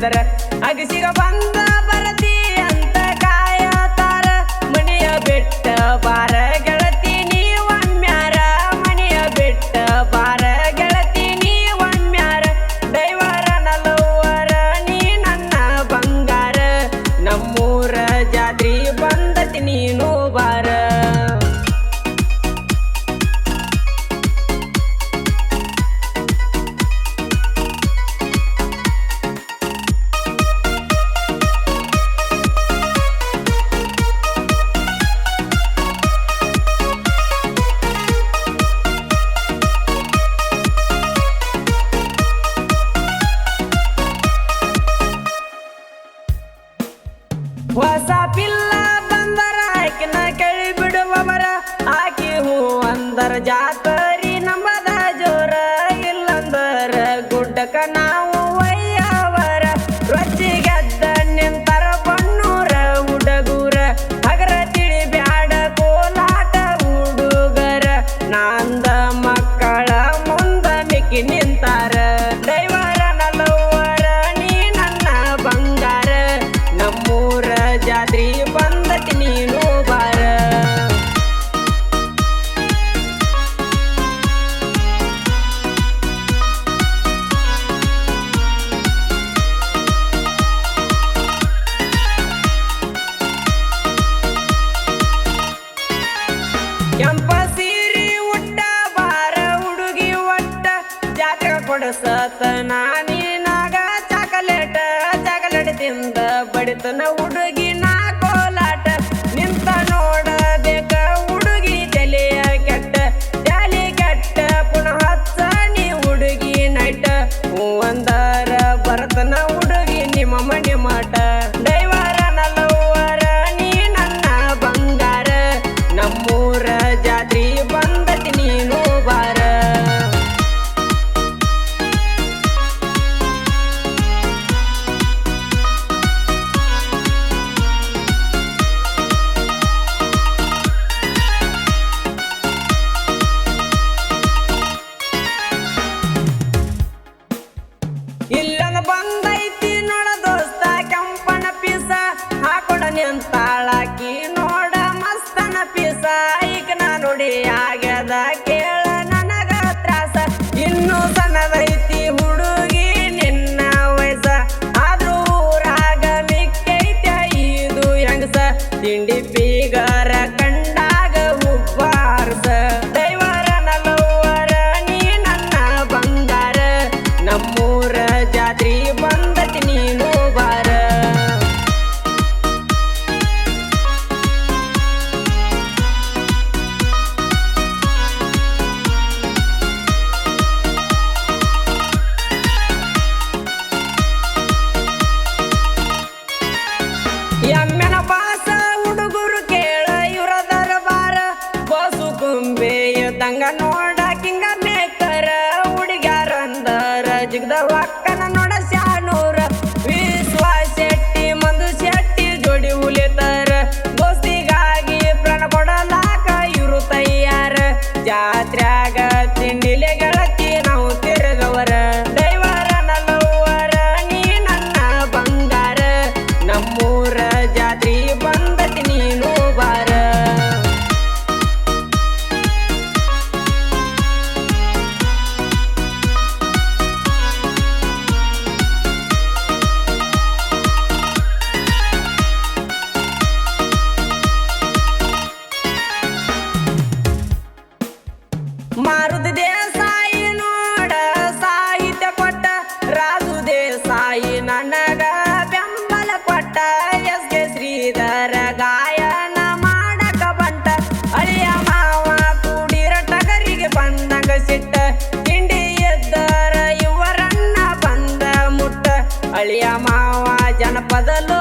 ಬಂದರ ಅಗಸಿಗ ಬಂದ ಬರತಿ ಅಂತ ಕಾಯತಾರ ಮನೆಯ ಬೆಟ್ಟ ಬಾರ ಗೆಳತಿ ನೀವಮ್ಯಾರ ಮನೆಯ ಬೆಟ್ಟ ಬಾರ ಗೆಳತಿ ನೀವಮ್ಯಾರ ದೈವರ ನಲವರ ನೀ ನನ್ನ ಬಂಗಾರ ನಮ್ಮೂರ ಜಾತ್ರಿ ಬಂದತಿ ನೀನು ಬಾರ ಹೊಸ ಪಿಲ್ಲ ಬಂದರ ಆಕಿನ ಕೇಳಿ ಬಿಡುವವರ ಆಕಿ ಹೂ ಅಂದರ ಜಾತರಿ ನಂಬದ ಜೋರ ಇಲ್ಲಂದರ ಗುಡ್ಡಕ ನಾವು ಒಯ್ಯವರ ರೊಚ್ಚಿಗೆದ್ದ ನಿಂತರ ಬಣ್ಣೂರ ಹುಡುಗೂರ ಹಗರ ತಿಳಿ ಬ್ಯಾಡ ಕೋಲಾಟ ಹುಡುಗರ ನಾಂದ ಮಕ್ಕಳ ಮುಂದ ಮಿಕ್ಕಿ ನಿಂತಾರ ದೈವರ ನಲವರ ನೀ ನನ್ನ ಬಂಗಾರ ನಮ್ಮೂರ ಜಾತ್ರಿ ಬಂದತಿ ನೀನು ಬಾರ ಕೆಂಪ ಸೀರಿ ಉಟ್ಟ ಬಾರ ಹುಡುಗಿ ಒಟ್ಟ ಜಾತ್ರೆ ಕೊಡಸತ ನಾನಿನಾಗ ಚಾಕಲೇಟ ತಿಂದ ಬಡಿತನ ಹುಡುಗಿ ನಾ ಕೋಲಾಟ ನಿಂತ ನೋಡಬೇಕ ಹುಡುಗಿ ತಲೆಯ ಕೆಟ್ಟ ತಲೆ ಕೆಟ್ಟ ಪುನಃ ಹಚ್ಚ ನೀ ಹುಡುಗಿ ನೈಟ ಹೂವಂದರ ಬರತನ ಹುಡುಗಿ ನಿಮ್ಮ ಮನೆ ಮಾಟ ದೈವರ ನಲವರ ನೀ ನನ್ನ ಬಂಗಾರ ನಮ್ಮೂರ ಜಾತ್ರಿ ಬಂದತಿ ನೀನು ಬಾರ ಇಲ್ಲನ ಬಂದೈತಿ ನೋಡ ದೋಸ್ತ ಕೆಂಪನ ಪೀಸ ಹಾಕೊಡನಿ ಅಂತಾಳಾಕಿ ನೋಡ ಮಸ್ತನ ಪೀಸ ಈಗ ನಾ ನೋಡಿ ಆಗ್ಯದ ಕೇಳ ನನಗ ತ್ರಾಸ ಇನ್ನು ಸಣ್ಣದೈತಿ ಹುಡುಗಿ ನಿನ್ನ ವಯಸ್ಸ ಆದ್ರೂ ಊರಾಗ ಮಿಕ್ಕೈತ ಇದು ಹೆಂಗಸ ತಿಂಡಿ ಪೀಗರ ಕಂಡಾಗ ಹುಬ್ಬಾರ್ಸ ದೈವರ ನಲವರ ನೀ ನನ್ನ ಬಂಗಾರ ನಮ್ಮೂರ ಜಾತ್ರಿ ಬಂದತಿ ನೀನು ಬಾರ ಎಮ್ಮೆನ ಬಾಸ ಹುಡುಗರು ಕೇಳ ಇವರ ದರಬಾರ ಬಸು ಕುಂಬೆ ಇದ್ದಂಗ ನೋಡ ಕಿಂಗ ಮೇಕರ ಹುಡುಗ್ಯಾರಂದರ ಜಿಗ್ದ ಒಕ್ಕನ ನೋಡ ಶಾನೂರ ವಿಶ್ವಾಸ ಶೆಟ್ಟಿ ಮಂದು ಶೆಟ್ಟಿ ಜೋಡಿ ಉಲಿತಾರ ದೋಸ್ತಿಗಾಗಿ ಪ್ರಾಣ ಕೊಡಲಾಕ ಇವರು ತಯ್ಯಾರ ಜಾತ್ರ್ಯಾಗ ತಿಂಡಿಲೆ ಗೆಳತಿ ನಾವು ತಿರುಗವರ ದೈವರ ನಲವರ ನೀ ನನ್ನ ಬಂಗಾರ ನಮ್ಮೂರ ಜಾತ್ರಿ ಬಂದತಿ ನೀನು ಬಾರ ಮಾರುದ ದೇಸಾಯಿ ನೋಡ ಸಾಹಿತ್ಯ ಕೊಟ್ಟ ರಾಜು ದೇಸಾಯಿ ನನಗ ಬೆಂಬಲ ಕೊಟ್ಟ ಎಸ್ ಕೆ ಶ್ರೀಧರ ಗಾಯನ ಮಾಡಕ ಬಂಟ ಅಳಿಯ ಮಾವ ಕೂಡಿರ ಟಗರಿಗೆ ಬಂದಂಗ ಸಿಟ್ಟ ತಿಂಡಿ ಎದ್ದರ ಇವರನ್ನ ಬಂದ ಮುಟ್ಟ ಅಳಿಯ ಮಾವ ಜನಪದಲು